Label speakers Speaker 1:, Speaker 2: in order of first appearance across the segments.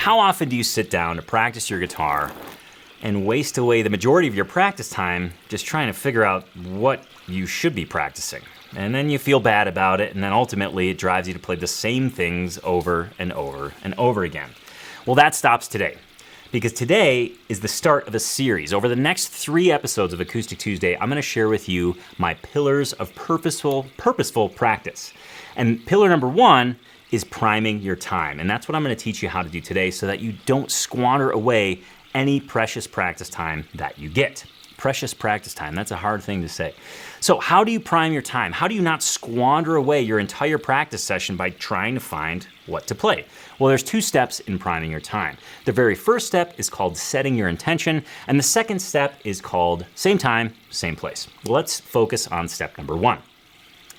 Speaker 1: how often do you sit down to practice your guitar and waste away the majority of your practice time just trying to figure out what you should be practicing? And then you feel bad about it, and then ultimately it drives you to play the same things over and over and over again. Well, that stops today, because today is the start of a series. Over the next 3 episodes of Acoustic Tuesday, I'm going to share with you my Pillars of Purposeful Practice. And pillar number 1 is priming your time. And that's what I'm going to teach you how to do today so that you don't squander away any precious practice time that you get. Precious practice time, that's a hard thing to say. So how do you prime your time? How do you not squander away your entire practice session by trying to find what to play? Well, there's 2 steps in priming your time. The very first step is called setting your intention, and the second step is called same time, same place. Well, let's focus on step number 1.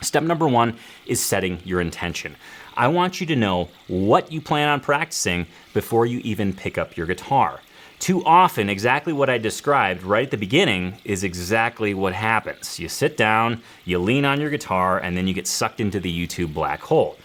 Speaker 1: Step number 1 is setting your intention. I want you to know what you plan on practicing before you even pick up your guitar. Too often, exactly what I described right at the beginning is exactly what happens. You sit down, you lean on your guitar, and then you get sucked into the YouTube black hole.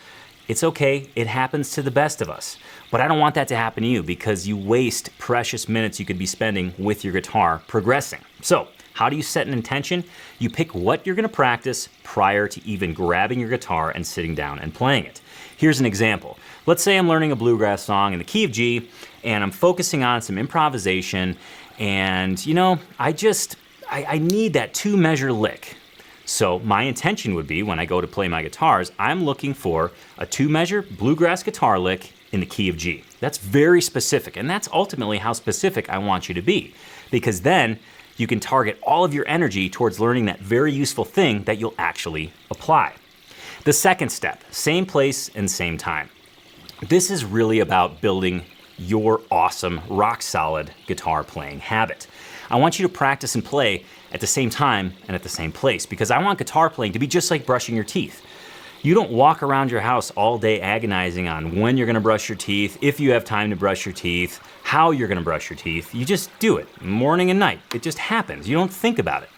Speaker 1: It's okay, it happens to the best of us. But I don't want that to happen to you because you waste precious minutes you could be spending with your guitar progressing. So, how do you set an intention? You pick what you're gonna practice prior to even grabbing your guitar and sitting down and playing it. Here's an example. Let's say I'm learning a bluegrass song in the key of G, and I'm focusing on some improvisation, and I need that 2-measure lick. So my intention would be when I go to play my guitars, I'm looking for a 2-measure bluegrass guitar lick in the key of G. That's very specific, and that's ultimately how specific I want you to be, because then you can target all of your energy towards learning that very useful thing that you'll actually apply. The second step, same place and same time. This is really about building your awesome, rock-solid guitar playing habit. I want you to practice and play at the same time and at the same place because I want guitar playing to be just like brushing your teeth. You don't walk around your house all day agonizing on when you're gonna brush your teeth, if you have time to brush your teeth, how you're gonna brush your teeth. You just do it, morning and night. It just happens. You don't think about it.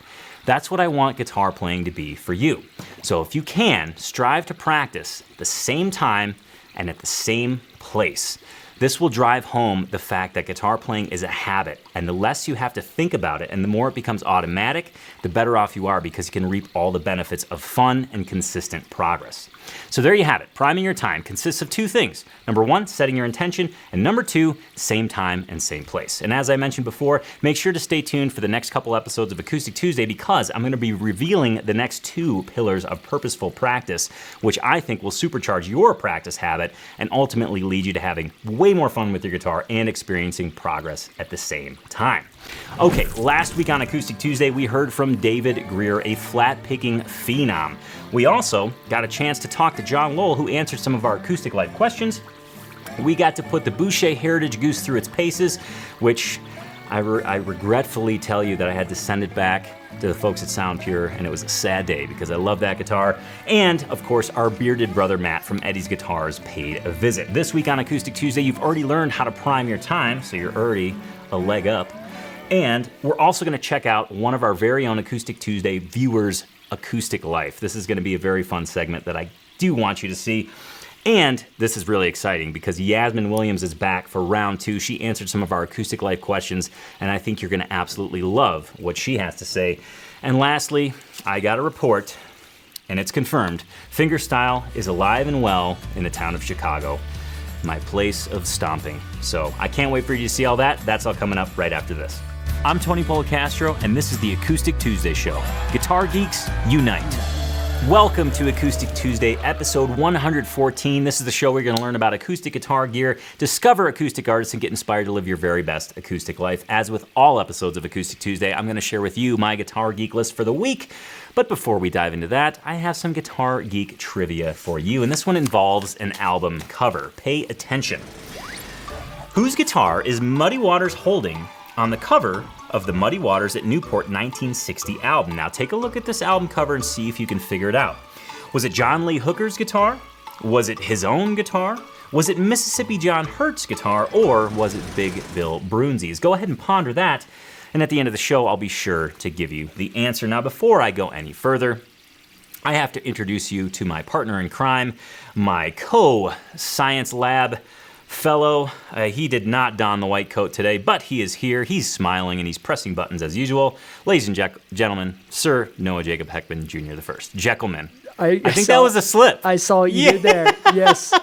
Speaker 1: That's what I want guitar playing to be for you. So if you can, strive to practice the same time and at the same place. This will drive home the fact that guitar playing is a habit, and the less you have to think about it and the more it becomes automatic, the better off you are because you can reap all the benefits of fun and consistent progress. So there you have it. Priming your time consists of 2 things. Number 1, setting your intention, and number 2, same time and same place. And as I mentioned before, make sure to stay tuned for the next couple episodes of Acoustic Tuesday because I'm going to be revealing the next 2 pillars of purposeful practice, which I think will supercharge your practice habit and ultimately lead you to having way more fun with your guitar and experiencing progress at the same time. Okay, last week on Acoustic Tuesday, we heard from David Greer, a flat-picking phenom. We also got a chance to talk to John Lowell, who answered some of our acoustic life questions. We got to put the Boucher Heritage Goose through its paces, which I regretfully tell you that I had to send it back to the folks at Sound Pure, and it was a sad day because I love that guitar. And, of course, our bearded brother Matt from Eddie's Guitars paid a visit. This week on Acoustic Tuesday, you've already learned how to prime your time, so you're already a leg up. And we're also going to check out one of our very own Acoustic Tuesday viewers' acoustic life. This is going to be a very fun segment that I do want you to see. And this is really exciting because Yasmin Williams is back for round 2. She answered some of our acoustic life questions, and I think you're going to absolutely love what she has to say. And lastly, I got a report, and it's confirmed. Fingerstyle is alive and well in the town of Chicago, my place of stomping. So I can't wait for you to see all that. That's all coming up right after this. I'm Tony Polecastro, and this is the Acoustic Tuesday Show. Guitar Geeks, unite. Welcome to Acoustic Tuesday, episode 114. This is the show where you're going to learn about acoustic guitar gear, discover acoustic artists, and get inspired to live your very best acoustic life. As with all episodes of Acoustic Tuesday, I'm going to share with you my Guitar Geek list for the week. But before we dive into that, I have some Guitar Geek trivia for you, and this one involves an album cover. Pay attention. Whose guitar is Muddy Waters holding on the cover of the Muddy Waters at Newport 1960 album? Now take a look at this album cover and see if you can figure it out. Was it John Lee Hooker's guitar? Was it his own guitar? Was it Mississippi John Hurt's guitar? Or was it Big Bill Broonzy's? Go ahead and ponder that, and at the end of the show, I'll be sure to give you the answer. Now before I go any further, I have to introduce you to my partner in crime, my co-science lab fellow. He did not don the white coat today, but he is here. He's smiling and he's pressing buttons as usual. Ladies and gentlemen, Sir Noah Jacob Heckman Jr. the First. Jekyllman. I think that was a slip.
Speaker 2: I saw what you did there. Yes.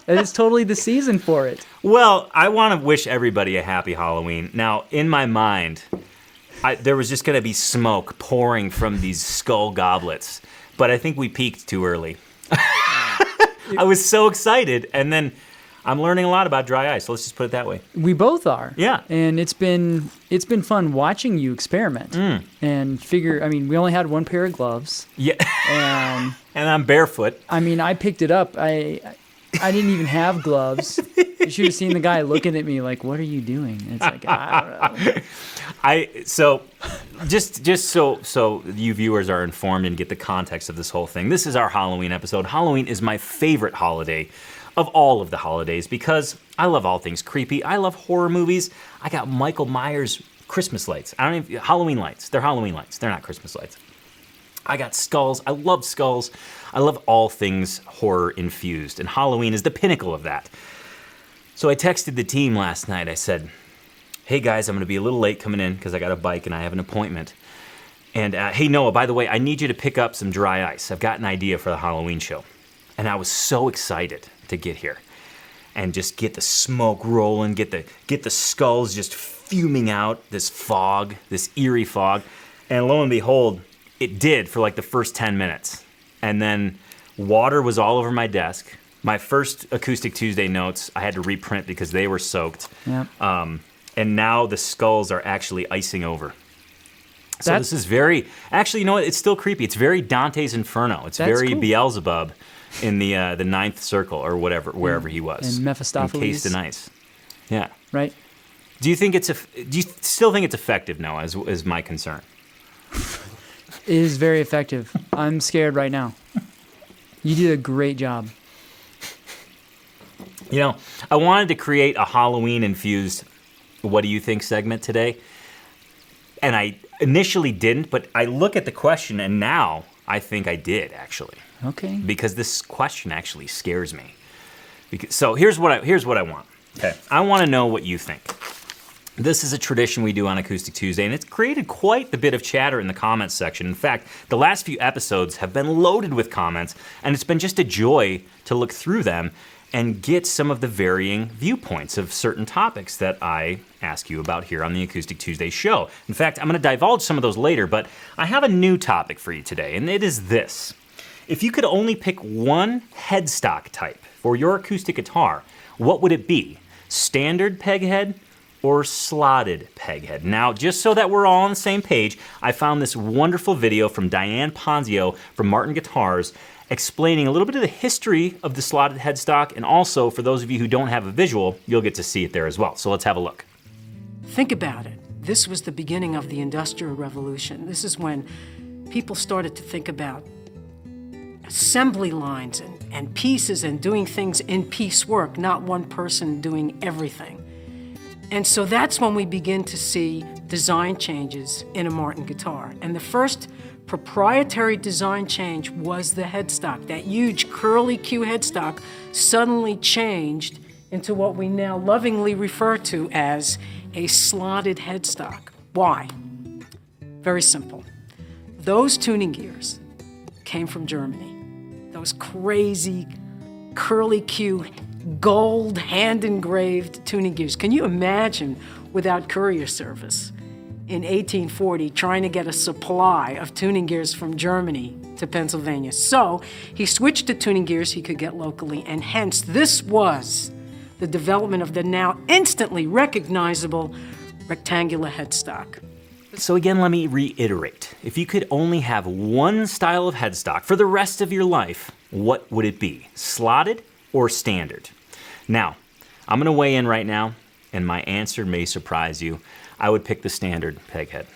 Speaker 2: And it's totally the season for it.
Speaker 1: Well, I want to wish everybody a happy Halloween. Now, in my mind, there was just going to be smoke pouring from these skull goblets, but I think we peaked too early. I was so excited, and then I'm learning a lot about dry ice. Let's just put it that way.
Speaker 2: We both are.
Speaker 1: Yeah.
Speaker 2: And it's been fun watching you experiment and figure. I mean, we only had one pair of gloves.
Speaker 1: Yeah.
Speaker 2: And
Speaker 1: I'm barefoot.
Speaker 2: I mean, I picked it up. I didn't even have gloves. You should have seen the guy looking at me like, "What are you doing?" It's like, I don't know.
Speaker 1: So just so you viewers are informed and get the context of this whole thing. This is our Halloween episode. Halloween is my favorite holiday of all of the holidays because I love all things creepy. I love horror movies. I got Michael Myers Christmas lights. Halloween lights. They're Halloween lights. They're not Christmas lights. I got skulls. I love skulls. I love all things horror infused, and Halloween is the pinnacle of that. So I texted the team last night. I said, hey guys, I'm going to be a little late coming in because I got a bike and I have an appointment. And hey Noah, by the way, I need you to pick up some dry ice. I've got an idea for the Halloween show. And I was so excited to get here and just get the smoke rolling, get the skulls just fuming out, this fog, this eerie fog. And lo and behold, it did for like the first 10 minutes. And then water was all over my desk. My first Acoustic Tuesday notes I had to reprint because they were soaked.
Speaker 2: Yep.
Speaker 1: And now the skulls are actually icing over. So this is very, actually, you know what? It's still creepy. It's very Dante's Inferno. It's very cool. Beelzebub in the ninth circle or whatever, wherever he was.
Speaker 2: And Mephistopheles.
Speaker 1: Encased in ice. Yeah.
Speaker 2: Right.
Speaker 1: Do you still think it's effective, Noah, is my concern?
Speaker 2: It is very effective. I'm scared right now. You did a great job.
Speaker 1: You know, I wanted to create a Halloween-infused What Do You Think segment today, and I initially didn't, but I look at the question, and now I think I did, actually.
Speaker 2: Okay.
Speaker 1: Because this question actually scares me. So here's what I want. Okay. I want to know what you think. This is a tradition we do on Acoustic Tuesday, and it's created quite the bit of chatter in the comments section. In fact, the last few episodes have been loaded with comments, and it's been just a joy to look through them and get some of the varying viewpoints of certain topics that I ask you about here on the Acoustic Tuesday show. In fact, I'm going to divulge some of those later, but I have a new topic for you today, and it is this. If you could only pick one headstock type for your acoustic guitar, what would it be? Standard peg head or slotted peg head? Now, just so that we're all on the same page, I found this wonderful video from Diane Ponzio from Martin Guitars explaining a little bit of the history of the slotted headstock, and also, for those of you who don't have a visual, you'll get to see it there as well. So let's have a look.
Speaker 3: Think about it. This was the beginning of the Industrial Revolution. This is when people started to think about assembly lines and pieces and doing things in piecework, not one person doing everything. And so that's when we begin to see design changes in a Martin guitar. And the first proprietary design change was the headstock. That huge curly Q headstock suddenly changed into what we now lovingly refer to as a slotted headstock. Why? Very simple. Those tuning gears came from Germany. Those crazy curly Q gold hand-engraved tuning gears. Can you imagine, without courier service in 1840, trying to get a supply of tuning gears from Germany to Pennsylvania? So he switched to tuning gears he could get locally, and hence this was the development of the now instantly recognizable rectangular headstock.
Speaker 1: So again, let me reiterate. If you could only have one style of headstock for the rest of your life, what would it be? Slotted or standard? Now, I'm going to weigh in right now, and my answer may surprise you. I would pick the standard peg head.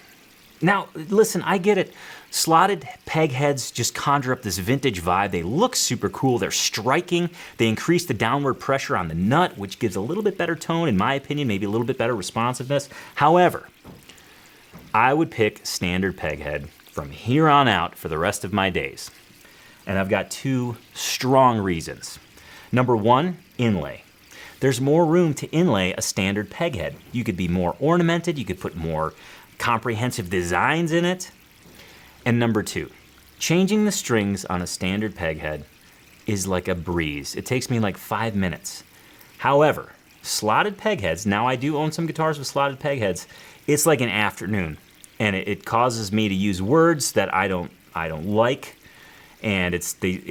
Speaker 1: Now, listen, I get it. Slotted peg heads just conjure up this vintage vibe. They look super cool. They're striking. They increase the downward pressure on the nut, which gives a little bit better tone, in my opinion, maybe a little bit better responsiveness. However, I would pick standard peg head from here on out for the rest of my days. And I've got two strong reasons. Number one, inlay. there's more room to inlay a standard peg head. You could be more ornamented, you could put more comprehensive designs in it. And number 2, changing the strings on a standard peg head is like a breeze. It takes me like 5 minutes. However, slotted peg heads, now I do own some guitars with slotted peg heads, it's like an afternoon. And it causes me to use words that I don't like, and it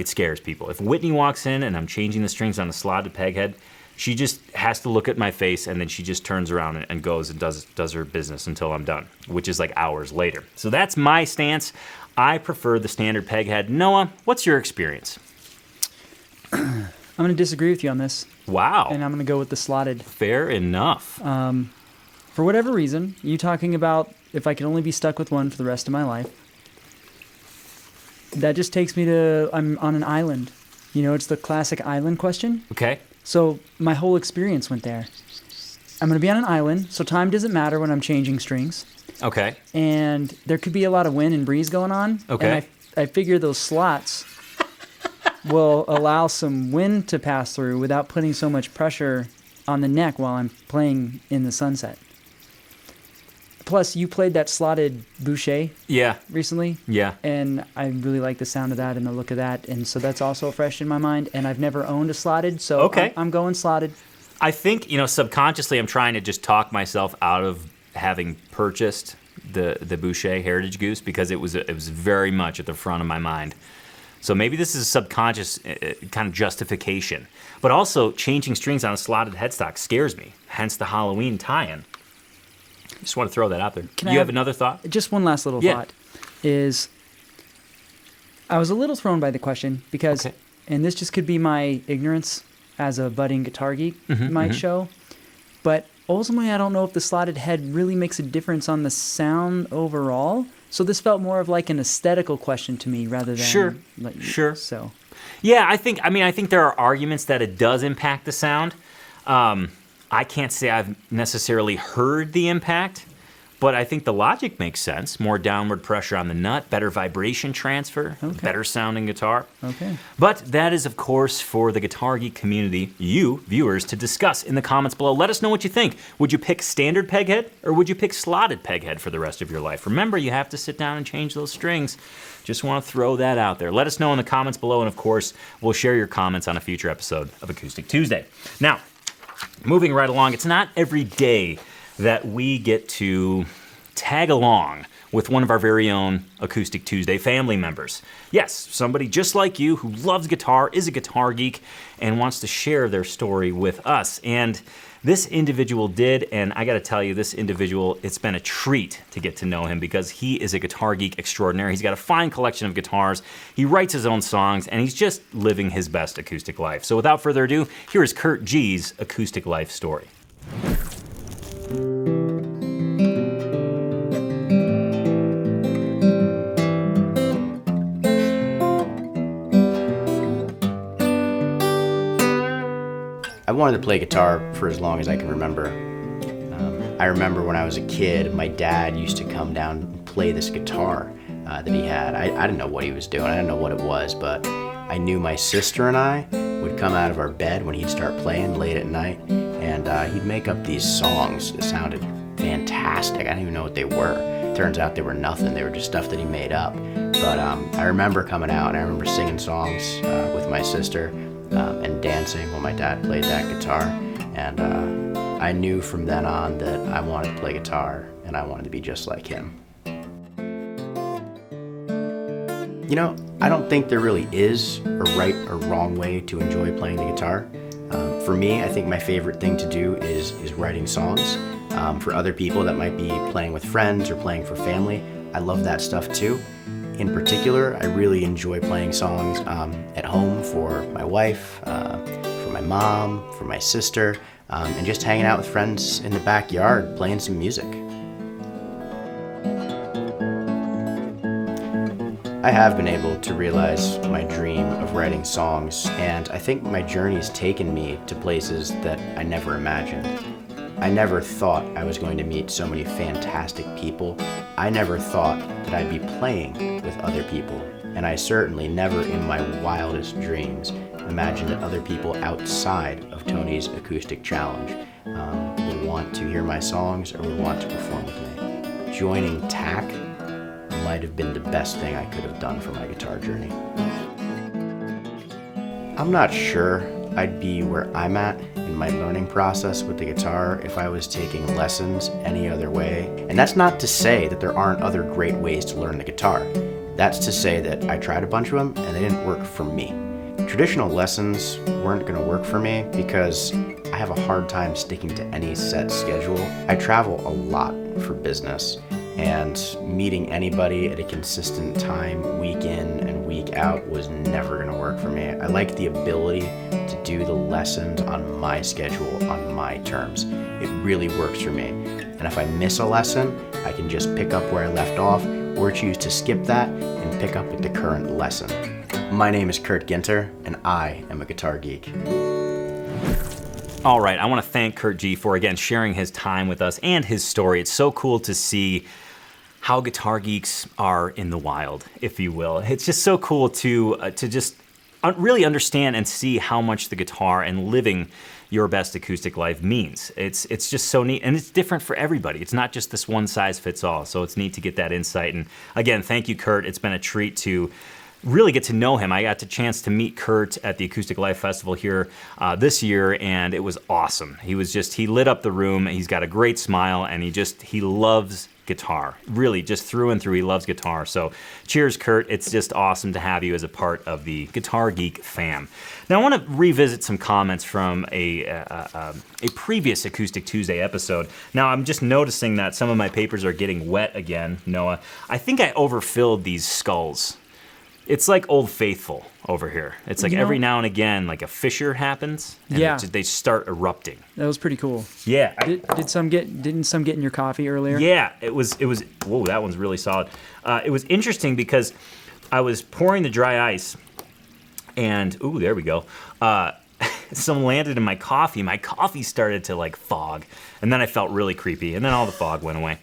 Speaker 1: scares people. If Whitney walks in and I'm changing the strings on a slotted peg head, she just has to look at my face, and then she just turns around and goes and does her business until I'm done, which is like hours later. So that's my stance. I prefer the standard peg head. Noah, what's your experience?
Speaker 2: I'm going to disagree with you on this.
Speaker 1: Wow.
Speaker 2: And I'm going to go with the slotted.
Speaker 1: Fair enough.
Speaker 2: For whatever reason, you talking about if I could only be stuck with one for the rest of my life, that just takes me to, I'm on an island. You know, it's the classic island question.
Speaker 1: Okay.
Speaker 2: So my whole experience went there. I'm going to be on an island, so time doesn't matter when I'm changing strings.
Speaker 1: Okay.
Speaker 2: And there could be a lot of wind and breeze going on.
Speaker 1: Okay.
Speaker 2: And I figure those slots will allow some wind to pass through without putting so much pressure on the neck while I'm playing in the sunset. Plus, you played that slotted boucher recently.
Speaker 1: Yeah.
Speaker 2: And I really like the sound of that and the look of that. And so that's also fresh in my mind. And I've never owned a slotted, so
Speaker 1: okay.
Speaker 2: I'm going slotted.
Speaker 1: I think, subconsciously I'm trying to just talk myself out of having purchased the Boucher Heritage Goose because it was very much at the front of my mind. So maybe this is a subconscious kind of justification. But also, changing strings on a slotted headstock scares me, hence the Halloween tie-in. Just want to throw that out there. You have another thought?
Speaker 2: Just one last little thought is I was a little thrown by the question because, and this just could be my ignorance as a budding guitar geek might show, but ultimately I don't know if the slotted head really makes a difference on the sound overall. So this felt more of like an aesthetical question to me rather than...
Speaker 1: Sure.
Speaker 2: So.
Speaker 1: Yeah, I think there are arguments that it does impact the sound. I can't say I've necessarily heard the impact, but I think the logic makes sense. More downward pressure on the nut, better vibration transfer, better sounding guitar.
Speaker 2: Okay.
Speaker 1: But that is, of course, for the Guitar Geek community, you viewers, to discuss in the comments below. Let us know what you think. Would you pick standard peg head or would you pick slotted peg head for the rest of your life? Remember, you have to sit down and change those strings. Just want to throw that out there. Let us know in the comments below, and of course, we'll share your comments on a future episode of Acoustic Tuesday. Now, moving right along, it's not every day that we get to tag along with one of our very own Acoustic Tuesday family members. Yes, somebody just like you who loves guitar, is a guitar geek, and wants to share their story with us. And this individual did, and I gotta tell you, this individual, it's been a treat to get to know him because he is a guitar geek extraordinaire. He's got a fine collection of guitars, he writes his own songs, and he's just living his best acoustic life. So without further ado, here is Kurt G's acoustic life story.
Speaker 4: I wanted to play guitar for as long as I can remember. I remember when I was a kid, my dad used to come down and play this guitar that he had. I didn't know what he was doing, I didn't know what it was, but I knew my sister and I would come out of our bed when he'd start playing late at night, and he'd make up these songs that sounded fantastic. I didn't even know what they were. Turns out they were nothing, they were just stuff that he made up. But I remember coming out and I remember singing songs with my sister and dancing while my dad played that guitar, and I knew from then on that I wanted to play guitar and I wanted to be just like him. You know, I don't think there really is a right or wrong way to enjoy playing the guitar. For me, I think my favorite thing to do is writing songs. For other people that might be playing with friends or playing for family, I love that stuff too. In particular, I really enjoy playing songs at home for my wife, for my mom, for my sister, and just hanging out with friends in the backyard playing some music. I have been able to realize my dream of writing songs, and I think my journey's taken me to places that I never imagined. I never thought I was going to meet so many fantastic people. I never thought that I'd be playing with other people. and I certainly never in my wildest dreams imagined that other people outside of Tony's Acoustic Challenge would want to hear my songs or would want to perform with me. Joining TAC might have been the best thing I could have done for my guitar journey. I'm not sure I'd be where I'm at in my learning process with the guitar if I was taking lessons any other way. And that's not to say that there aren't other great ways to learn the guitar. That's to say that I tried a bunch of them and they didn't work for me. Traditional lessons weren't going to work for me because I have a hard time sticking to any set schedule. I travel a lot for business, and meeting anybody at a consistent time, week in and week out, was never going to work for me. I like the ability to do the lessons on my schedule, on my terms. It really works for me. And if I miss a lesson, I can just pick up where I left off or choose to skip that and pick up with the current lesson. My name is Kurt Ginter, and I am a guitar geek.
Speaker 1: All right, I want to thank Kurt G for, again, sharing his time with us and his story. It's so cool to see how guitar geeks are in the wild, if you will. It's just so cool to just really understand and see how much the guitar and living your best acoustic life means. It's just so neat, and it's different for everybody. It's not just this one size fits all, so it's neat to get that insight. And again, thank you, Kurt. It's been a treat to really get to know him. I got the chance to meet Kurt at the Acoustic Live Festival here this year, and it was awesome. He lit up the room. He's got a great smile, and he loves guitar. Really, just through and through, he loves guitar. So cheers, Kurt. It's just awesome to have you as a part of the Guitar Geek fam. Now, I want to revisit some comments from a previous Acoustic Tuesday episode. Now, I'm just noticing that some of my papers are getting wet again, Noah. I think I overfilled these skulls. It's like Old Faithful over here. It's like every now and again, like a fissure happens, and they start erupting.
Speaker 2: That was pretty cool.
Speaker 1: Yeah.
Speaker 2: Didn't some get in your coffee earlier?
Speaker 1: Yeah, it was. Whoa, that one's really solid. It was interesting because I was pouring the dry ice, and there we go. Some landed in my coffee. My coffee started to like fog, and then I felt really creepy, and then all the fog went away.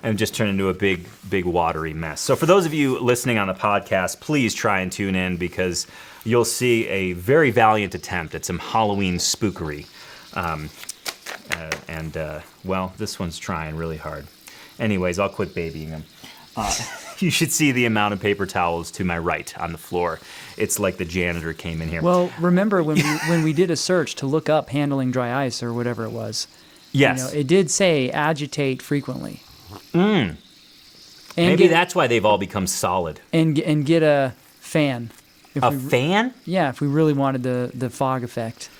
Speaker 1: And just turned into a big watery mess. So for those of you listening on the podcast, please try and tune in because you'll see a very valiant attempt at some Halloween spookery. Well, this one's trying really hard. Anyways, I'll quit babying him. You should see the amount of paper towels to my right on the floor. It's like the janitor came in here.
Speaker 2: Well, remember when we did a search to look up handling dry ice or whatever it was?
Speaker 1: Yes.
Speaker 2: It did say agitate frequently.
Speaker 1: And maybe that's why they've all become solid.
Speaker 2: And get a fan.
Speaker 1: Fan?
Speaker 2: Yeah, if we really wanted the fog effect.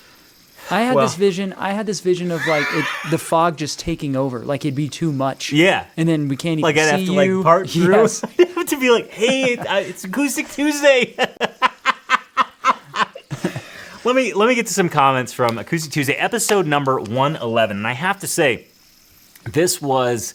Speaker 2: I had this vision of like the fog just taking over, like it'd be too much.
Speaker 1: Yeah.
Speaker 2: And then we can't even
Speaker 1: like I'd
Speaker 2: see
Speaker 1: have to
Speaker 2: you.
Speaker 1: like part through.
Speaker 2: Yes.
Speaker 1: I'd have to be like, hey, it's Acoustic Tuesday. Let me get to some comments from Acoustic Tuesday, episode number 111. And I have to say, this was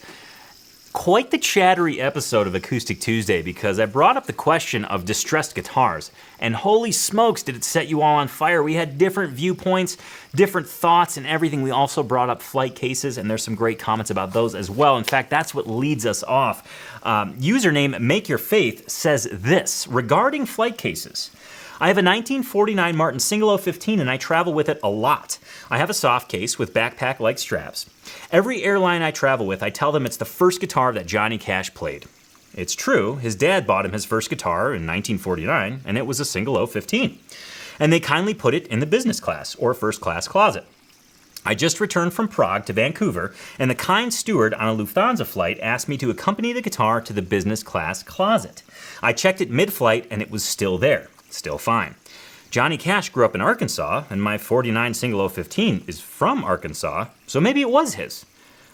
Speaker 1: quite the chattery episode of Acoustic Tuesday because I brought up the question of distressed guitars, and holy smokes, did it set you all on fire. We had different viewpoints, different thoughts, and everything. We also brought up flight cases, and there's some great comments about those as well. In fact, that's what leads us off. Username Make Your Faith says this regarding flight cases. I have a 1949 Martin Single 015 and I travel with it a lot. I have a soft case with backpack-like straps. Every airline I travel with, I tell them it's the first guitar that Johnny Cash played. It's true, his dad bought him his first guitar in 1949 and it was a Single 015. And they kindly put it in the business class or first class closet. I just returned from Prague to Vancouver, and the kind steward on a Lufthansa flight asked me to accompany the guitar to the business class closet. I checked it mid-flight and it was still there. Still fine. Johnny Cash grew up in Arkansas, and my 49 Single 015 is from Arkansas, so maybe it was his.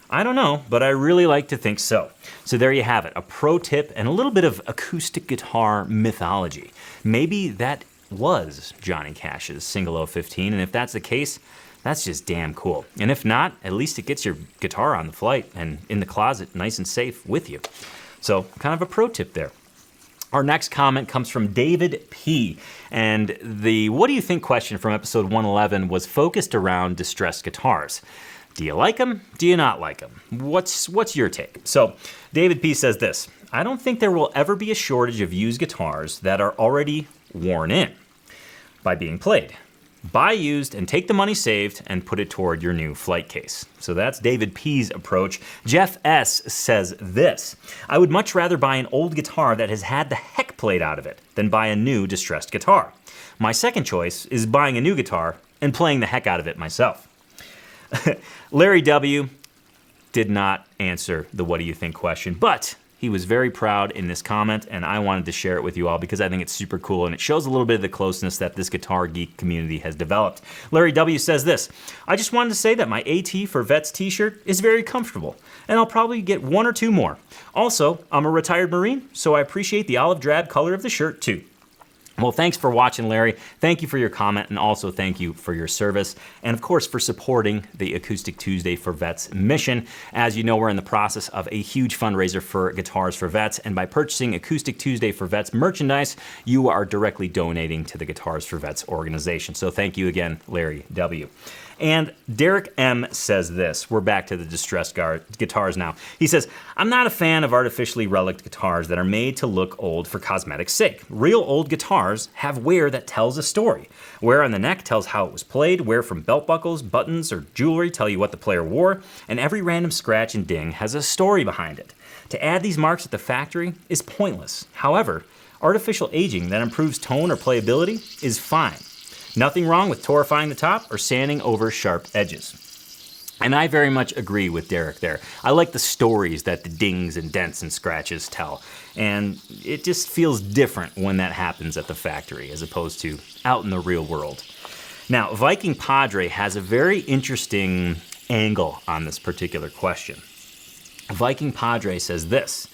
Speaker 1: I don't know, but I really like to think so. So there you have it, a pro tip and a little bit of acoustic guitar mythology. Maybe that was Johnny Cash's Single 015, and if that's the case, that's just damn cool. And if not, at least it gets your guitar on the flight and in the closet nice and safe with you. So kind of a pro tip there. Our next comment comes from David P. And the what do you think question from episode 111 was focused around distressed guitars. Do you like them? Do you not like them? What's your take? So David P. says this: I don't think there will ever be a shortage of used guitars that are already worn in by being played. Buy used and take the money saved and put it toward your new flight case. So that's David P's approach. Jeff S. says this: I would much rather buy an old guitar that has had the heck played out of it than buy a new distressed guitar. My second choice is buying a new guitar and playing the heck out of it myself. Larry W. did not answer the what do you think question, but he was very proud in this comment, and I wanted to share it with you all because I think it's super cool, and it shows a little bit of the closeness that this guitar geek community has developed. Larry W. says this: I just wanted to say that my AT for Vets t-shirt is very comfortable, and I'll probably get 1 or 2 more. Also, I'm a retired Marine, so I appreciate the olive drab color of the shirt too. Well, thanks for watching, Larry. Thank you for your comment, and also thank you for your service, and of course for supporting the Acoustic Tuesday for Vets mission. As you know, we're in the process of a huge fundraiser for Guitars for Vets, and by purchasing Acoustic Tuesday for Vets merchandise, you are directly donating to the Guitars for Vets organization. So thank you again, Larry W. And Derek M. says this. We're back to the distressed guitars now. He says, I'm not a fan of artificially reliced guitars that are made to look old for cosmetic sake. Real old guitars have wear that tells a story. Wear on the neck tells how it was played. Wear from belt buckles, buttons, or jewelry tell you what the player wore. And every random scratch and ding has a story behind it. To add these marks at the factory is pointless. However, artificial aging that improves tone or playability is fine. Nothing wrong with torifying the top or sanding over sharp edges. And I very much agree with Derek there. I like the stories that the dings and dents and scratches tell. And it just feels different when that happens at the factory as opposed to out in the real world. Now, Viking Padre has a very interesting angle on this particular question. Viking Padre says this: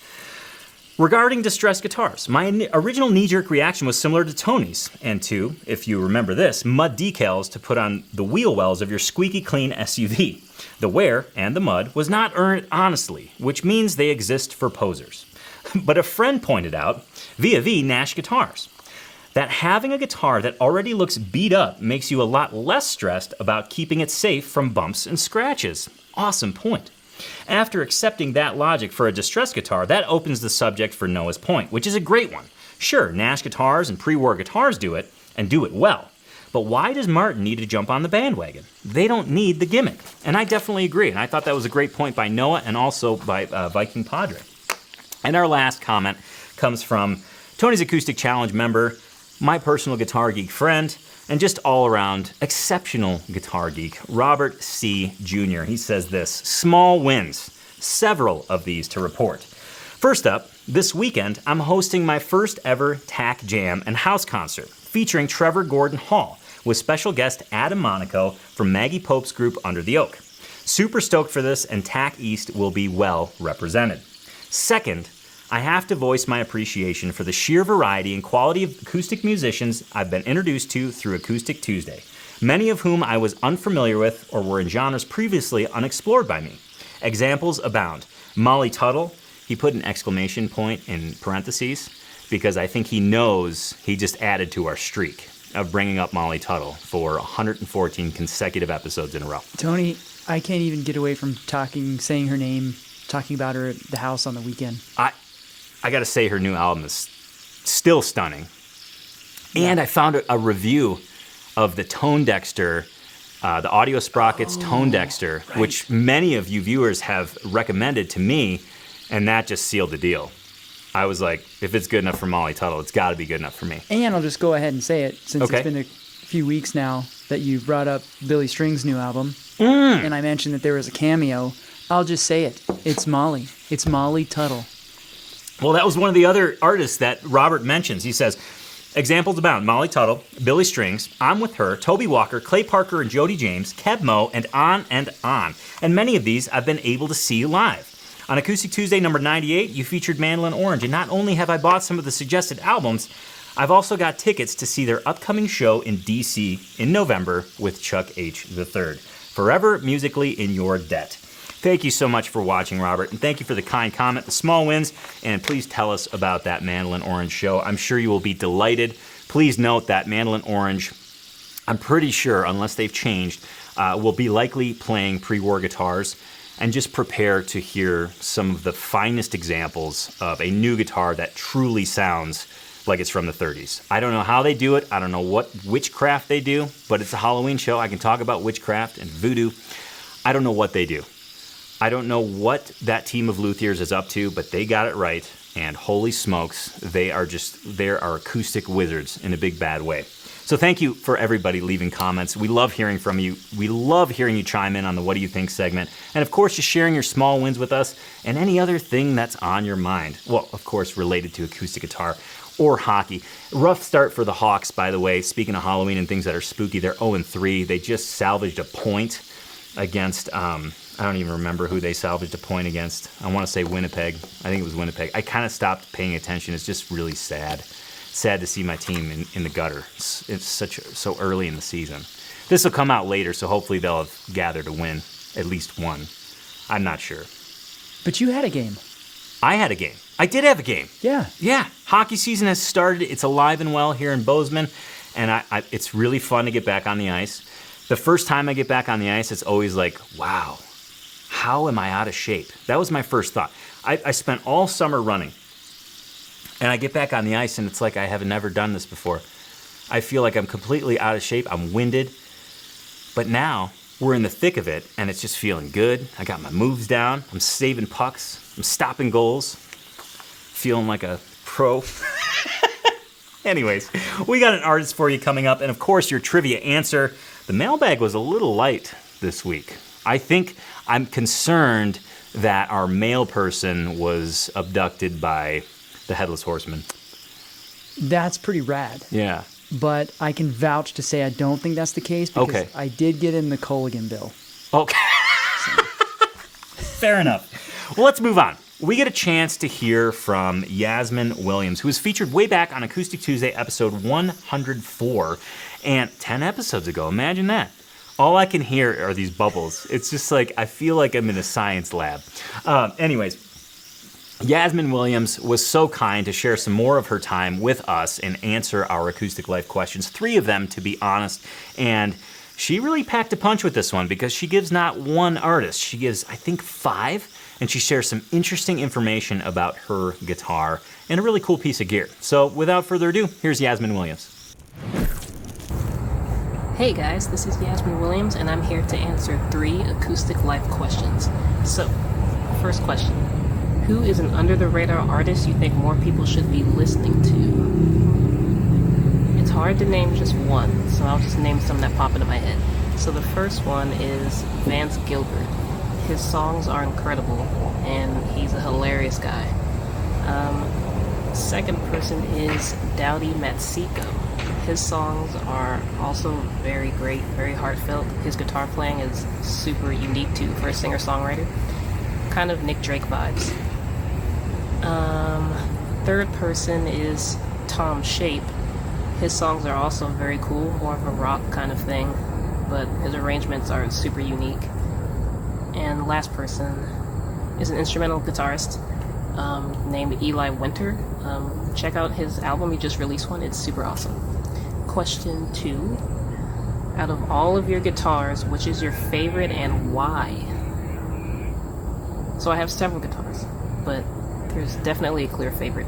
Speaker 1: regarding distressed guitars, my original knee-jerk reaction was similar to Tony's, and to, if you remember this, mud decals to put on the wheel wells of your squeaky clean SUV. The wear and the mud was not earned honestly, which means they exist for posers. But a friend pointed out, via Nash Guitars, that having a guitar that already looks beat up makes you a lot less stressed about keeping it safe from bumps and scratches. Awesome point. After accepting that logic for a distressed guitar, that opens the subject for Noah's point, which is a great one. Sure, Nash guitars and pre-war guitars do it, and do it well. But why does Martin need to jump on the bandwagon? They don't need the gimmick. And I definitely agree, and I thought that was a great point by Noah and also by Viking Padre. And our last comment comes from Tony's Acoustic Challenge member, my personal guitar geek friend, and just all-around exceptional guitar geek, Robert C. Jr. He says this: small wins, several of these to report. First up, this weekend, I'm hosting my first ever TAC Jam and House concert, featuring Trevor Gordon Hall, with special guest Adam Monaco from Maggie Pope's group Under the Oak. Super stoked for this, and TAC East will be well represented. Second, I have to voice my appreciation for the sheer variety and quality of acoustic musicians I've been introduced to through Acoustic Tuesday, many of whom I was unfamiliar with or were in genres previously unexplored by me. Examples abound. Molly Tuttle, he put an exclamation point in parentheses because I think he knows he just added to our streak of bringing up Molly Tuttle for 114 consecutive episodes in a row.
Speaker 2: Tony, I can't even get away from saying her name, talking about her at the house on the weekend.
Speaker 1: I gotta say, her new album is still stunning. Yeah. And I found a review of the Tone Dexter, the Audio Sprockets Tone Dexter, right, which many of you viewers have recommended to me, and that just sealed the deal. I was like, if it's good enough for Molly Tuttle, it's gotta be good enough for me. And
Speaker 2: I'll just go ahead and say it, since It's been a few weeks now that you brought up Billy String's new album, and I mentioned that there was a cameo. I'll just say it. It's Molly. It's Molly Tuttle.
Speaker 1: Well, that was one of the other artists that Robert mentions. He says, examples abound: Molly Tuttle, Billy Strings, I'm With Her, Toby Walker, Clay Parker and Jody James, Keb Mo, and on and on. And many of these I've been able to see live. On Acoustic Tuesday number 98, you featured Mandolin Orange, and not only have I bought some of the suggested albums, I've also got tickets to see their upcoming show in D.C. in November with Chuck H. III. Forever musically in your debt. Thank you so much for watching, Robert, and thank you for the kind comment, the small wins, and please tell us about that Mandolin Orange show. I'm sure you will be delighted. Please note that Mandolin Orange, I'm pretty sure, unless they've changed, We'll be likely playing pre-war guitars, and just prepare to hear some of the finest examples of a new guitar that truly sounds like it's from the 30s. I don't know how they do it. I don't know what witchcraft they do, but it's a Halloween show. I can talk about witchcraft and voodoo. I don't know what they do. I don't know what that team of luthiers is up to, but they got it right. And holy smokes, they are acoustic wizards in a big bad way. So thank you for everybody leaving comments. We love hearing from you. We love hearing you chime in on the What Do You Think segment. And of course, just sharing your small wins with us and any other thing that's on your mind. Well, of course, related to acoustic guitar or hockey. Rough start for the Hawks, by the way. Speaking of Halloween and things that are spooky, they're 0-3. They just salvaged a point against, I don't even remember who they salvaged a point against. I want to say Winnipeg. I think it was Winnipeg. I kind of stopped paying attention. It's just really sad. Sad to see my team in the gutter. It's so early in the season. This will come out later, so hopefully they'll have gathered a win, at least one. I'm not sure.
Speaker 2: But you had a game.
Speaker 1: I had a game. I did have a game.
Speaker 2: Yeah.
Speaker 1: Yeah. Hockey season has started. It's alive and well here in Bozeman, and it's really fun to get back on the ice. The first time I get back on the ice, it's always like, wow, how am I out of shape? That was my first thought. I spent all summer running. And I get back on the ice, and it's like I have never done this before. I feel like I'm completely out of shape. I'm winded. But now we're in the thick of it, and it's just feeling good. I got my moves down. I'm saving pucks. I'm stopping goals. Feeling like a pro. Anyways, we got an artist for you coming up, and of course, your trivia answer. The mailbag was a little light this week. I think I'm concerned that our mail person was abducted by the Headless Horseman.
Speaker 2: That's pretty rad.
Speaker 1: Yeah.
Speaker 2: But I can vouch to say I don't think that's the case because
Speaker 1: Okay.
Speaker 2: I did get in the Colligan bill.
Speaker 1: Okay. Fair enough. Well, let's move on. We get a chance to hear from Yasmin Williams, who was featured way back on Acoustic Tuesday episode 104, and 10 episodes ago. Imagine that. All I can hear are these bubbles. It's just like, I feel like I'm in a science lab. Anyways, Yasmin Williams was so kind to share some more of her time with us and answer our acoustic life questions, 3 of them to be honest, and she really packed a punch with this one because she gives not one artist, she gives I think 5, and she shares some interesting information about her guitar and a really cool piece of gear. So without further ado, here's Yasmin Williams.
Speaker 5: Hey guys, this is Yasmin Williams and I'm here to answer 3 acoustic life questions. So, first question. Who is an under-the-radar artist you think more people should be listening to? It's hard to name just one, so I'll just name some that pop into my head. So the first one is Vance Gilbert. His songs are incredible, and he's a hilarious guy. Second person is Dowdy Matsiko. His songs are also very great, very heartfelt. His guitar playing is super unique too for a singer-songwriter. Kind of Nick Drake vibes. Third person is Tom Shape. His songs are also very cool, more of a rock kind of thing, but his arrangements are super unique. And last person is an instrumental guitarist named Eli Winter. Check out his album, he just released one, it's super awesome. Question 2. Out of all of your guitars, which is your favorite and why? So I have several guitars, but there's definitely a clear favorite.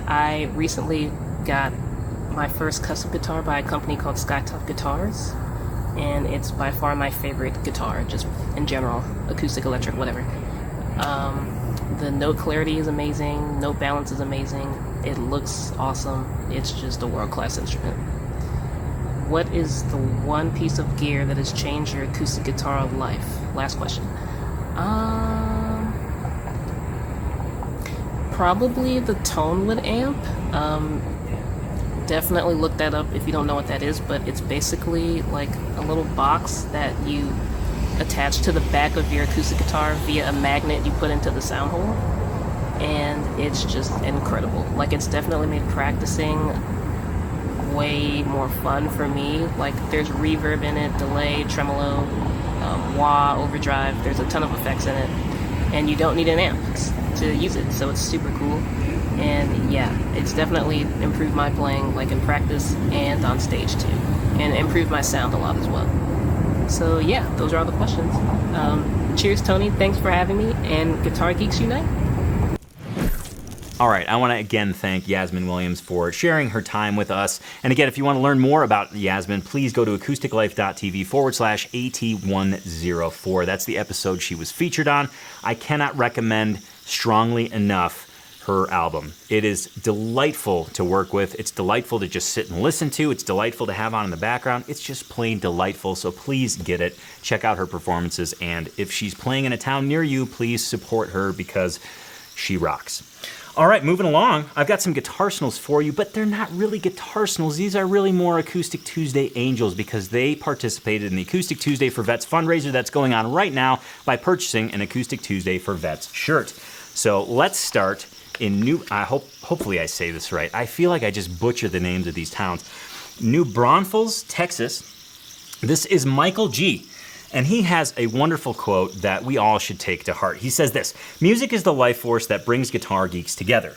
Speaker 5: I recently got my first custom guitar by a company called Skytop Guitars, and it's by far my favorite guitar, just in general, acoustic, electric, whatever. The note clarity is amazing, note balance is amazing, it looks awesome, it's just a world-class instrument. What is the one piece of gear that has changed your acoustic guitar life? Last question. Probably the Tonewood amp. Definitely look that up if you don't know what that is, but it's basically like a little box that you attach to the back of your acoustic guitar via a magnet you put into the sound hole, and it's just incredible. Like, it's definitely made practicing way more fun for me. Like, there's reverb in it, delay, tremolo, wah, overdrive, there's a ton of effects in it, and you don't need an amp to use it, so it's super cool. And yeah, it's definitely improved my playing, like in practice and on stage too, and improved my sound a lot as well. So yeah, those are all the questions. Cheers, Tony. Thanks for having me. And Guitar Geeks Unite.
Speaker 1: All right, I want to again thank Yasmin Williams for sharing her time with us. And again, if you want to learn more about Yasmin, please go to acousticlife.tv/AT104. That's the episode she was featured on. I cannot recommend strongly enough her album. It is delightful to work with. It's delightful to just sit and listen to. It's delightful to have on in the background. It's just plain delightful, so please get it. Check out her performances, and if she's playing in a town near you, please support her because she rocks. All right, moving along, I've got some guitarsenals for you, but they're not really guitarsenals. These are really more Acoustic Tuesday angels because they participated in the Acoustic Tuesday for Vets fundraiser that's going on right now by purchasing an Acoustic Tuesday for Vets shirt. So let's start in hopefully I say this right. I feel like I just butchered the names of these towns. New Braunfels, Texas. This is Michael G. And he has a wonderful quote that we all should take to heart. He says this: "Music is the life force that brings guitar geeks together.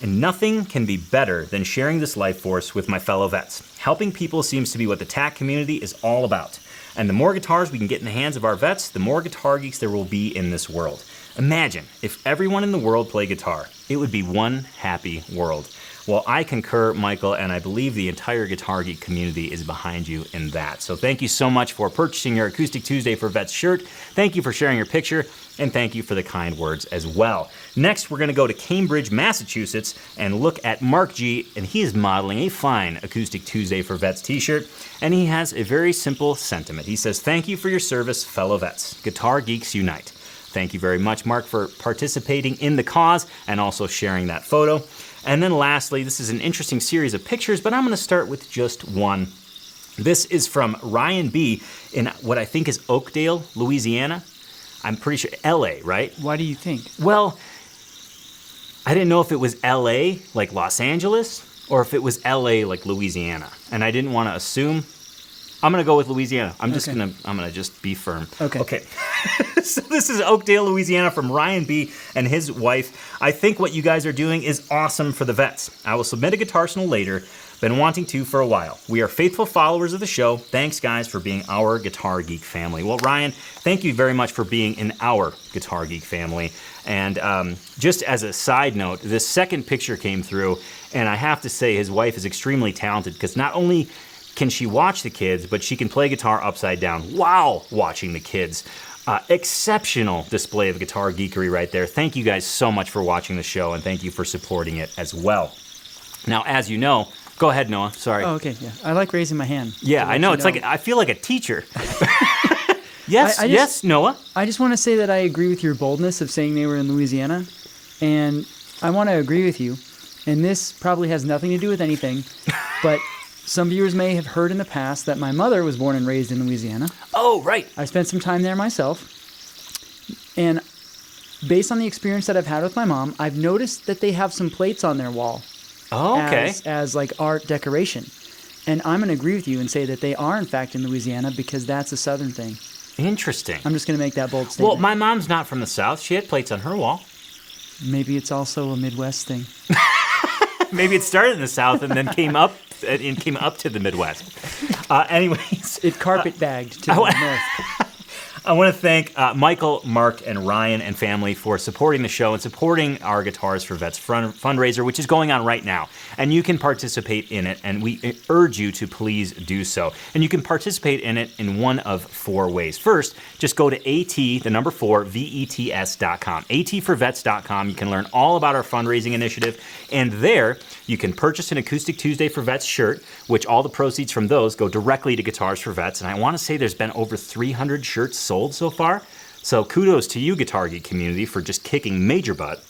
Speaker 1: And nothing can be better than sharing this life force with my fellow vets. Helping people seems to be what the TAC community is all about. And the more guitars we can get in the hands of our vets, the more guitar geeks there will be in this world. Imagine if everyone in the world played guitar. It would be one happy world." Well, I concur, Michael, and I believe the entire Guitar Geek community is behind you in that. So thank you so much for purchasing your Acoustic Tuesday for Vets shirt. Thank you for sharing your picture, and thank you for the kind words as well. Next, we're going to go to Cambridge, Massachusetts, and look at Mark G., and he is modeling a fine Acoustic Tuesday for Vets t-shirt, and he has a very simple sentiment. He says, "Thank you for your service, fellow vets. Guitar Geeks Unite." Thank you very much, Mark, for participating in the cause and also sharing that photo. And then lastly, this is an interesting series of pictures, but I'm going to start with just one. This is from Ryan B. in what I think is Oakdale, Louisiana. I'm pretty sure LA, right?
Speaker 2: Why do you think?
Speaker 1: Well, I didn't know if it was LA, like Los Angeles, or if it was LA, like Louisiana. And I didn't want to assume. I'm going to go with Louisiana. I'm going to just be firm. Okay. So this is Oakdale, Louisiana from Ryan B. and his wife. "I think what you guys are doing is awesome for the vets. I will submit a guitarsenal later. Been wanting to for a while. We are faithful followers of the show. Thanks, guys, for being our Guitar Geek family." Well, Ryan, thank you very much for being in our Guitar Geek family. And just as a side note, this second picture came through, and I have to say his wife is extremely talented because not only can she watch the kids, but she can play guitar upside down while watching the kids. Exceptional display of guitar geekery right there. Thank you guys so much for watching the show, and thank you for supporting it as well. Now, as you know, go ahead, Noah. Sorry.
Speaker 2: Oh, okay. Yeah, I like raising my hand.
Speaker 1: Yeah, I know. It's like I feel like a teacher. Yes, Noah.
Speaker 2: I just want to say that I agree with your boldness of saying they were in Louisiana, and I want to agree with you. And this probably has nothing to do with anything, but some viewers may have heard in the past that my mother was born and raised in Louisiana.
Speaker 1: Oh, right.
Speaker 2: I spent some time there myself. And based on the experience that I've had with my mom, I've noticed that they have some plates on their wall.
Speaker 1: Oh, okay.
Speaker 2: As like art decoration. And I'm going to agree with you and say that they are, in fact, in Louisiana because that's a southern thing.
Speaker 1: Interesting.
Speaker 2: I'm just going to make that bold statement.
Speaker 1: Well, my mom's not from the South. She had plates on her wall.
Speaker 2: Maybe it's also a Midwest thing.
Speaker 1: Maybe it started in the South and then came up to the Midwest. Anyways.
Speaker 2: It carpet bagged to the north.
Speaker 1: I want to thank Michael, Mark, and Ryan and family for supporting the show and supporting our Guitars for Vets fundraiser, which is going on right now. And you can participate in it, and we urge you to please do so. And you can participate in it in one of four ways. First, just go to vets.com, atforvets.com. You can learn all about our fundraising initiative, and there you can purchase an Acoustic Tuesday for Vets shirt, which all the proceeds from those go directly to Guitars for Vets. And I want to say there's been over 300 shirts sold so far. So kudos to you, Guitar Geek community, for just kicking major butt.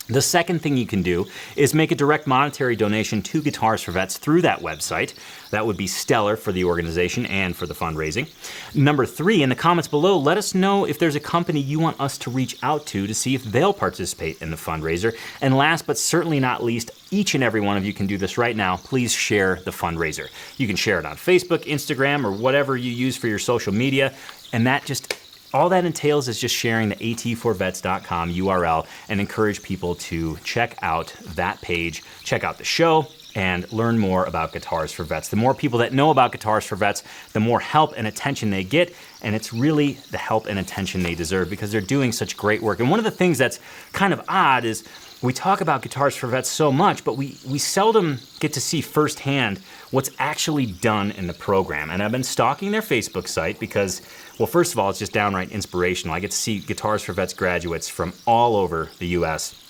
Speaker 1: The second thing you can do is make a direct monetary donation to Guitars for Vets through that website. That would be stellar for the organization and for the fundraising. Number 3, in the comments below, let us know if there's a company you want us to reach out to see if they'll participate in the fundraiser. And last but certainly not least, each and every one of you can do this right now. Please share the fundraiser. You can share it on Facebook, Instagram, or whatever you use for your social media. And that just... all that entails is just sharing the atforvets.com URL and encourage people to check out that page, check out the show, and learn more about Guitars for Vets. The more people that know about Guitars for Vets, the more help and attention they get, and it's really the help and attention they deserve because they're doing such great work. And one of the things that's kind of odd is we talk about Guitars for Vets so much, but we seldom get to see firsthand what's actually done in the program. And I've been stalking their Facebook site because, well, first of all, it's just downright inspirational. I get to see Guitars for Vets graduates from all over the U.S.,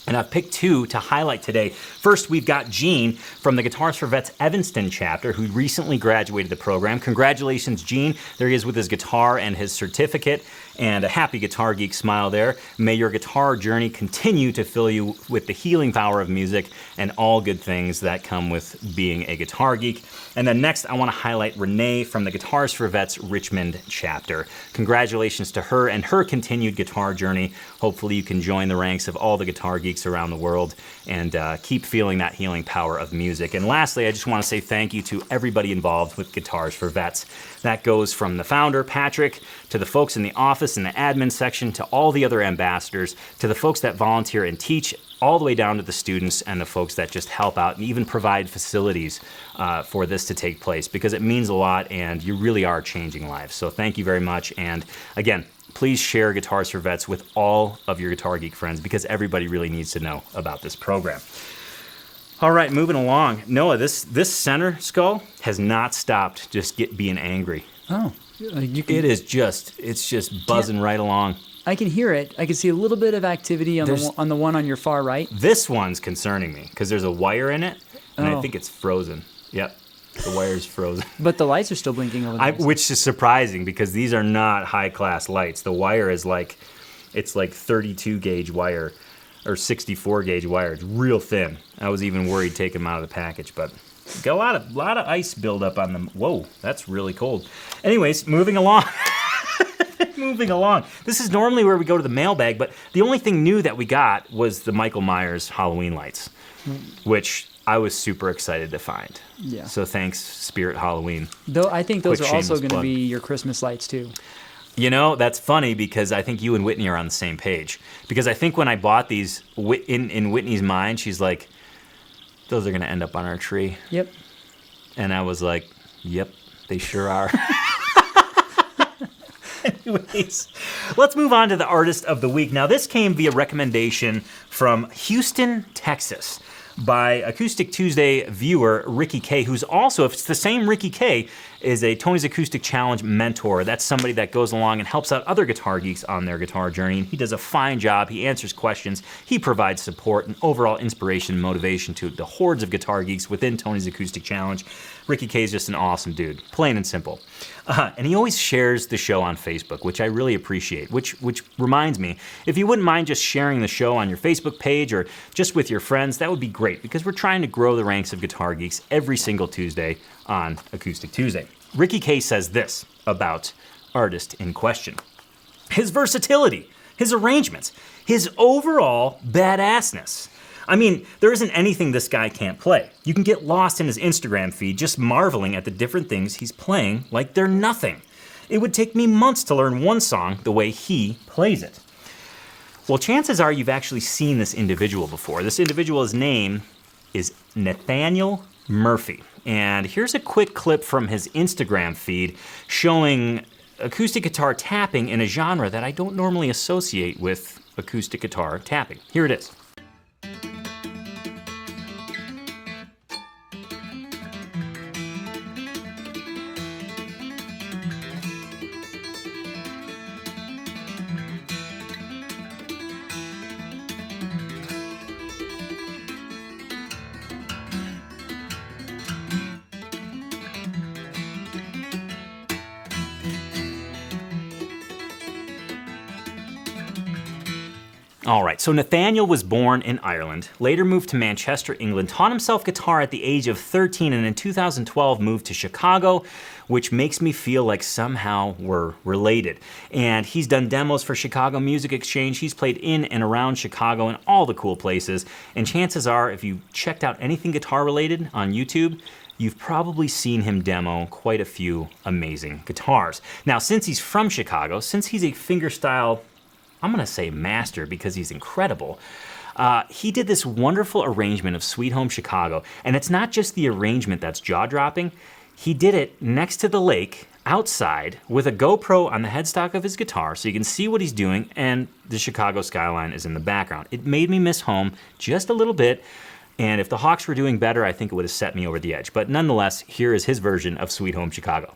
Speaker 1: and I've picked two to highlight today. First, we've got Gene from the Guitars for Vets Evanston chapter, who recently graduated the program. Congratulations, Gene. There he is with his guitar and his certificate, and a happy Guitar Geek smile there. May your guitar journey continue to fill you with the healing power of music and all good things that come with being a guitar geek. And then next, I want to highlight Renee from the Guitars for Vets Richmond chapter. Congratulations to her and her continued guitar journey. Hopefully you can join the ranks of all the guitar geeks around the world and keep feeling that healing power of music. And lastly, I just want to say thank you to everybody involved with Guitars for Vets. That goes from the founder, Patrick, to the folks in the office and the admin section, to all the other ambassadors, to the folks that volunteer and teach, all the way down to the students and the folks that just help out and even provide facilities for this to take place, because it means a lot and you really are changing lives. So thank you very much. And again, please share Guitars for Vets with all of your Guitar Geek friends because everybody really needs to know about this program. All right, moving along. Noah, this center skull has not stopped just being angry.
Speaker 2: Oh,
Speaker 1: It's just buzzing right along.
Speaker 2: I can hear it. I can see a little bit of activity on the one on your far right.
Speaker 1: This one's concerning me because there's a wire in it, and I
Speaker 2: Oh.
Speaker 1: think it's frozen. Yep, the wire's frozen.
Speaker 2: But the lights are still blinking over there.
Speaker 1: Which is surprising because these are not high-class lights. The wire is it's like 32 gauge wire or 64 gauge wire. It's real thin. I was even worried taking them out of the package, but got a lot of ice buildup on them. Whoa, that's really cold. Anyways, moving along. Moving along. This is normally where we go to the mailbag, but the only thing new that we got was the Michael Myers Halloween lights, which I was super excited to find.
Speaker 2: Yeah.
Speaker 1: So thanks, Spirit Halloween.
Speaker 2: Though I think those
Speaker 1: Quick
Speaker 2: are also
Speaker 1: shameless
Speaker 2: going to
Speaker 1: plug.
Speaker 2: be your Christmas lights too.
Speaker 1: You know, that's funny because I think you and Whitney are on the same page. Because I think when I bought these, in Whitney's mind, she's like, those are going to end up on our tree.
Speaker 2: Yep.
Speaker 1: And I was like, yep, they sure are. Anyways, let's move on to the artist of the week. Now, this came via recommendation from Houston, Texas, by Acoustic Tuesday viewer Ricky K, who's also, if it's the same Ricky K, is a Tony's Acoustic Challenge mentor. That's somebody that goes along and helps out other guitar geeks on their guitar journey. And he does a fine job. He answers questions. He provides support and overall inspiration and motivation to the hordes of guitar geeks within Tony's Acoustic Challenge. Ricky K is just an awesome dude, plain and simple. And he always shares the show on Facebook, which I really appreciate, which reminds me, if you wouldn't mind just sharing the show on your Facebook page or just with your friends, that would be great because we're trying to grow the ranks of guitar geeks every single Tuesday on Acoustic Tuesday. Ricky K says this about artist in question. His versatility, his arrangements, his overall badassness. I mean, there isn't anything this guy can't play. You can get lost in his Instagram feed just marveling at the different things he's playing like they're nothing. It would take me months to learn one song the way he plays it. Well, chances are you've actually seen this individual before. This individual's name is Nathaniel Murphy. And here's a quick clip from his Instagram feed showing acoustic guitar tapping in a genre that I don't normally associate with acoustic guitar tapping. Here it is. All right, so Nathaniel was born in Ireland, later moved to Manchester, England, taught himself guitar at the age of 13, and in 2012 moved to Chicago, which makes me feel like somehow we're related. And he's done demos for Chicago Music Exchange. He's played in and around Chicago and all the cool places. And chances are, if you checked out anything guitar related on YouTube, you've probably seen him demo quite a few amazing guitars. Now, since he's from Chicago, since he's a fingerstyle, I'm gonna say master because he's incredible, He did this wonderful arrangement of Sweet Home Chicago, and it's not just the arrangement that's jaw-dropping. He did it next to the lake, outside, with a GoPro on the headstock of his guitar, so you can see what he's doing, and the Chicago skyline is in the background. It made me miss home just a little bit, and if the Hawks were doing better, I think it would have set me over the edge. But nonetheless, here is his version of Sweet Home Chicago.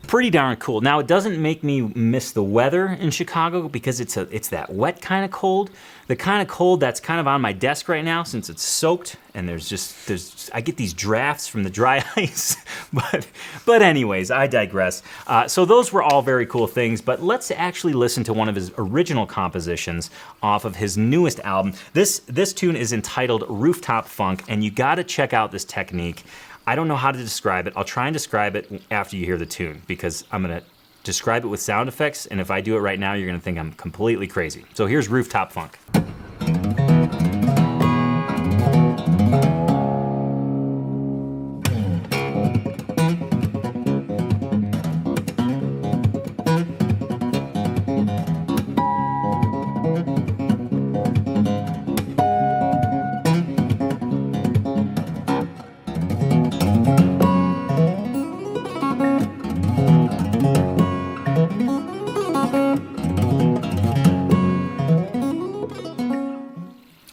Speaker 1: Pretty darn cool. Now, it doesn't make me miss the weather in Chicago because it's that wet kind of cold. The kind of cold that's kind of on my desk right now since it's soaked, and I get these drafts from the dry ice. But anyways, I digress. So those were all very cool things, but let's actually listen to one of his original compositions off of his newest album. This tune is entitled Rooftop Funk, and you gotta check out this technique. I don't know how to describe it. I'll try and describe it after you hear the tune because I'm going to describe it with sound effects, and if I do it right now, you're going to think I'm completely crazy. So here's Rooftop Funk.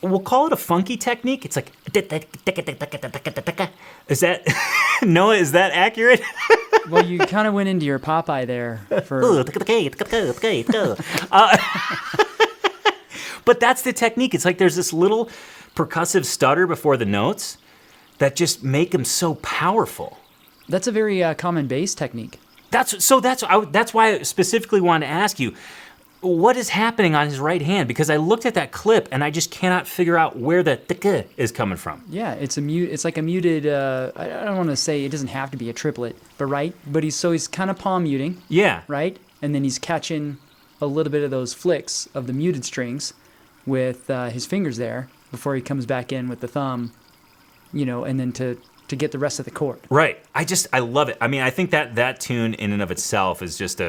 Speaker 1: We'll call it a funky technique. It's like, is that, Noah, is that accurate?
Speaker 2: Well, you kind of went into your Popeye there.
Speaker 1: But that's the technique. It's like there's this little percussive stutter before the notes that just make them so powerful.
Speaker 2: That's a very common bass technique.
Speaker 1: That's why I specifically wanted to ask you, what is happening on his right hand? Because I looked at that clip and I just cannot figure out where the th is coming from.
Speaker 2: Yeah, it's like a muted. I don't want to say it doesn't have to be a triplet, but he's kind of palm muting.
Speaker 1: Yeah.
Speaker 2: Right, and then he's catching a little bit of those flicks of the muted strings with his fingers there before he comes back in with the thumb, and then to get the rest of the chord.
Speaker 1: Right. I love it. I mean, I think that tune in and of itself is just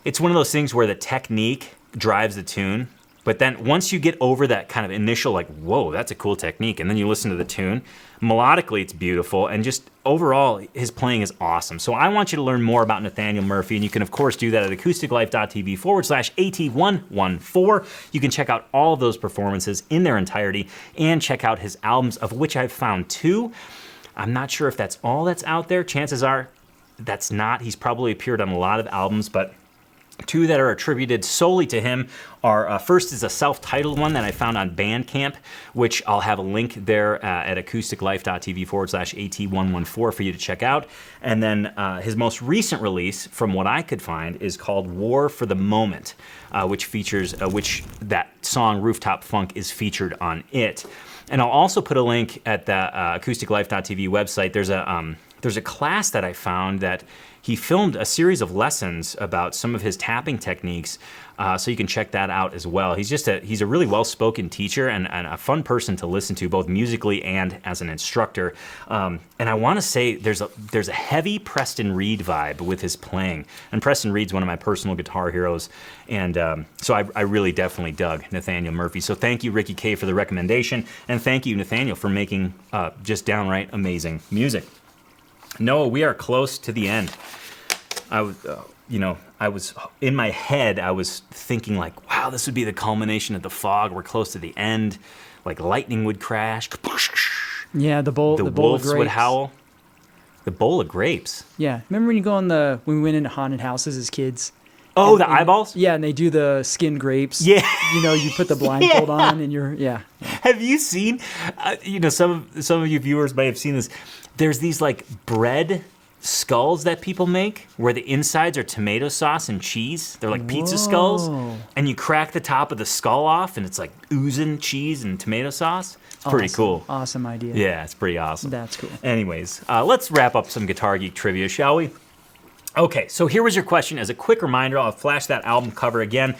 Speaker 1: it's one of those things where the technique drives the tune, but then once you get over that kind of initial like, whoa, that's a cool technique, and then you listen to the tune, melodically it's beautiful, and just overall his playing is awesome. So I want you to learn more about Nathaniel Murphy, and you can of course do that at acousticlife.tv/AT114. You can check out all of those performances in their entirety and check out his albums, of which I've found 2. I'm not sure if that's all that's out there. Chances are that's not. He's probably appeared on a lot of albums, but 2 that are attributed solely to him are, first is a self-titled one that I found on Bandcamp, which I'll have a link there at acousticlife.tv/AT114 for you to check out. And then his most recent release, from what I could find, is called War for the Moment, which that song Rooftop Funk is featured on it. And I'll also put a link at the acousticlife.tv website. There's a class that I found that he filmed a series of lessons about some of his tapping techniques, so you can check that out as well. He's a really well-spoken teacher and a fun person to listen to, both musically and as an instructor. And I want to say there's a heavy Preston Reed vibe with his playing, and Preston Reed's one of my personal guitar heroes, and so I really definitely dug Nathaniel Murphy. So thank you, Ricky K, for the recommendation, and thank you, Nathaniel, for making just downright amazing music. Noah, we are close to the end. I was in my head, I was thinking like, wow, this would be the culmination of the fog. We're close to the end. Like lightning would crash.
Speaker 2: Yeah, the bowl of
Speaker 1: wolves
Speaker 2: grapes
Speaker 1: would howl. The bowl of grapes.
Speaker 2: Yeah, remember when when we went into haunted houses as kids?
Speaker 1: Oh, the eyeballs?
Speaker 2: Yeah, and they do the skinned grapes.
Speaker 1: Yeah.
Speaker 2: You put the blindfold on and
Speaker 1: Have you seen, some of you viewers may have seen this. There's these like bread skulls that people make where the insides are tomato sauce and cheese. They're like pizza skulls. And you crack the top of the skull off and it's like oozing cheese and tomato sauce. It's pretty cool.
Speaker 2: Awesome idea.
Speaker 1: Yeah, it's pretty awesome.
Speaker 2: That's cool.
Speaker 1: Anyways, let's wrap up some Guitar Geek trivia, shall we? Okay, so here was your question. As a quick reminder, I'll flash that album cover again.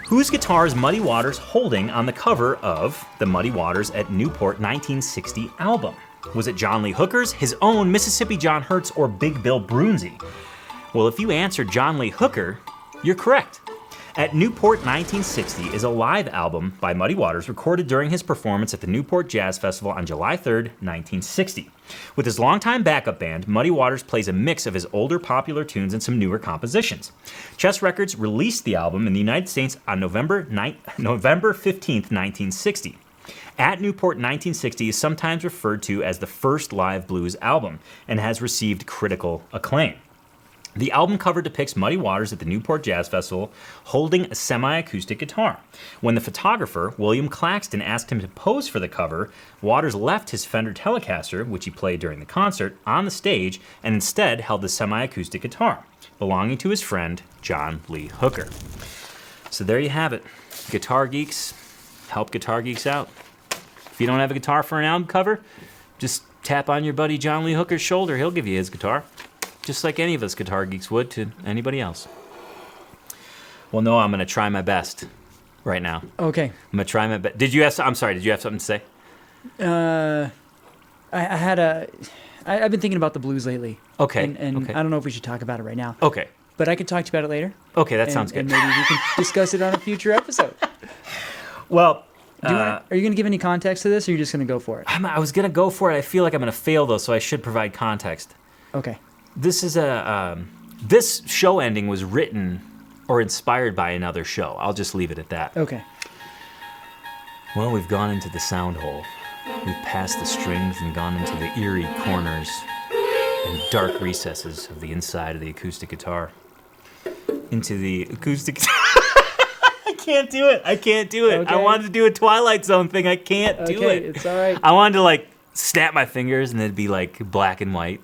Speaker 1: Whose guitar is Muddy Waters holding on the cover of the Muddy Waters at Newport 1960 album? Was it John Lee Hooker's, his own Mississippi John Hurt's, or Big Bill Brunsey? Well, if you answered John Lee Hooker, you're correct. At Newport 1960 is a live album by Muddy Waters recorded during his performance at the Newport Jazz Festival on July 3rd, 1960. With his longtime backup band, Muddy Waters plays a mix of his older popular tunes and some newer compositions. Chess Records released the album in the United States on November 15th, 1960. At Newport 1960 is sometimes referred to as the first live blues album and has received critical acclaim. The album cover depicts Muddy Waters at the Newport Jazz Festival holding a semi-acoustic guitar. When the photographer, William Claxton, asked him to pose for the cover, Waters left his Fender Telecaster, which he played during the concert, on the stage and instead held the semi-acoustic guitar, belonging to his friend, John Lee Hooker. So there you have it. Guitar Geeks, help Guitar Geeks out. If you don't have a guitar for an album cover, just tap on your buddy John Lee Hooker's shoulder. He'll give you his guitar. Just like any of us Guitar Geeks would to anybody else. Well, no, I'm going to try my best right now.
Speaker 2: Okay.
Speaker 1: I'm going to try my best. I'm sorry, did you have something to say?
Speaker 2: I've been thinking about the blues lately.
Speaker 1: Okay.
Speaker 2: And
Speaker 1: okay.
Speaker 2: I don't know if we should talk about it right now.
Speaker 1: Okay.
Speaker 2: But I could talk to you about it later.
Speaker 1: Okay, that sounds good.
Speaker 2: And maybe we can discuss it on a future episode.
Speaker 1: Well,
Speaker 2: are you going to give any context to this, or are you just going to go for it?
Speaker 1: I was going to go for it. I feel like I'm going to fail, though, so I should provide context.
Speaker 2: Okay.
Speaker 1: This is this show ending was written or inspired by another show. I'll just leave it at that.
Speaker 2: Okay.
Speaker 1: Well, we've gone into the sound hole. We've passed the strings and gone into the eerie corners and dark recesses of the inside of the acoustic guitar. Into the acoustic... I can't do it.
Speaker 2: Okay.
Speaker 1: I wanted to do a Twilight Zone thing. I can't do it.
Speaker 2: It's all right.
Speaker 1: I wanted to, like, snap my fingers and it'd be, like, black and white.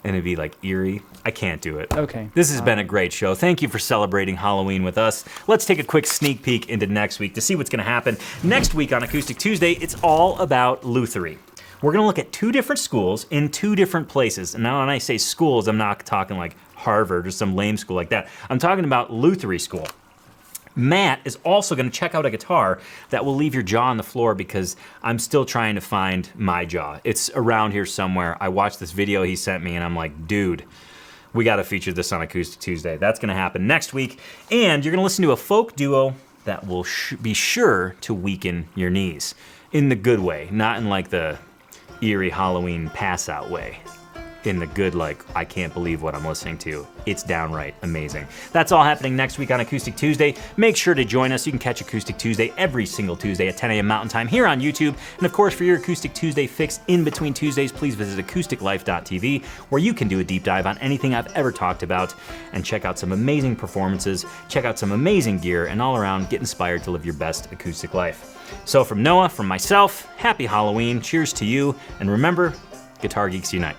Speaker 1: And it'd be like eerie. I can't do it.
Speaker 2: Okay.
Speaker 1: This has been a great show. Thank you for celebrating Halloween with us. Let's take a quick sneak peek into next week to see what's going to happen. Next week on Acoustic Tuesday, it's all about lutherie. We're going to look at two different schools in two different places. And now when I say schools, I'm not talking like Harvard or some lame school like that. I'm talking about lutherie school. Matt is also going to check out a guitar that will leave your jaw on the floor because I'm still trying to find my jaw. It's around here somewhere. I watched this video he sent me and I'm like, dude, we got to feature this on Acoustic Tuesday. That's going to happen next week. And you're going to listen to a folk duo that will be sure to weaken your knees in the good way, not in like the eerie Halloween pass out way. In the good, like, I can't believe what I'm listening to. It's downright amazing. That's all happening next week on Acoustic Tuesday. Make sure to join us. You can catch Acoustic Tuesday every single Tuesday at 10 a.m. Mountain Time here on YouTube. And of course, for your Acoustic Tuesday fix in between Tuesdays, please visit acousticlife.tv, where you can do a deep dive on anything I've ever talked about and check out some amazing performances, check out some amazing gear, and all around get inspired to live your best acoustic life. So from Noah, from myself, happy Halloween, cheers to you, and remember, Guitar Geeks Unite.